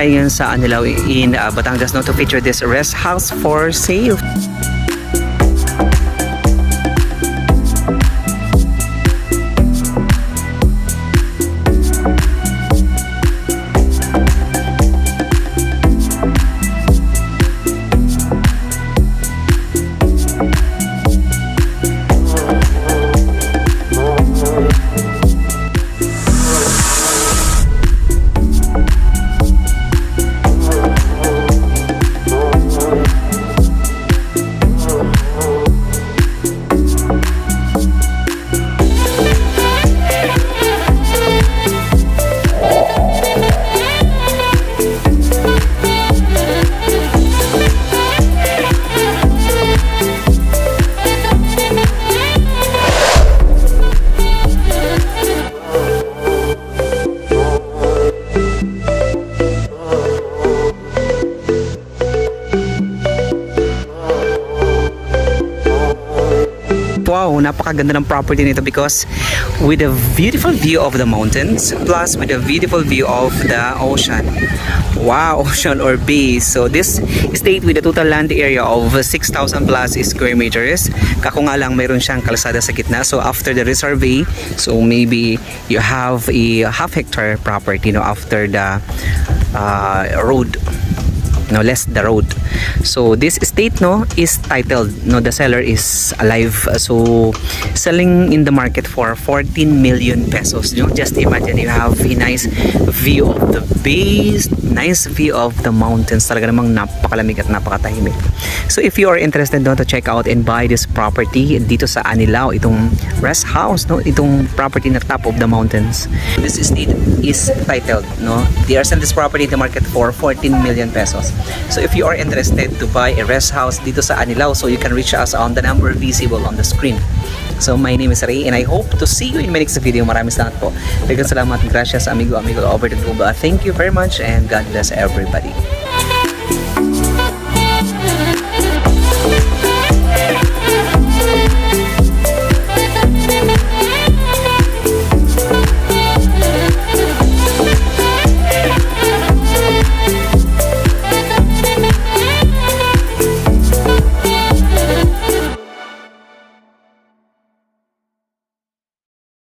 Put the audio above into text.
tayo ngayon sa Anilao in Batangas, no, to feature this rest house for sale. Wow, napakaganda ng property nito because with a beautiful view of the mountains plus with a beautiful view of the ocean. Wow, ocean or bay. So this estate with a total land area of 6,000 plus square meters. Kako nga lang mayroon siyang kalsada sa gitna. So after the resurvey, so maybe you have a half-hectare property, no, after the road. No, less the road. So this estate, no, is titled, no, the seller is alive, so selling in the market for 14 million pesos. You know, just imagine you have a nice view of the base, nice view of the mountains. Talaga namang napakalamig at napakatahimik. So if you are interested, no, to check out and buy this property dito sa Anilao, itong rest house, no, itong property na top of the mountains. This estate is titled, no, they are selling this property in the market for 14 million pesos. So if you are interested to buy a rest house dito sa Anilao, so you can reach us on the number visible on the screen. So my name is Ray and I hope to see you in my next video. Maraming salamat po. Salamat, gracias amigo over the Cuba. Thank you very much and God bless everybody.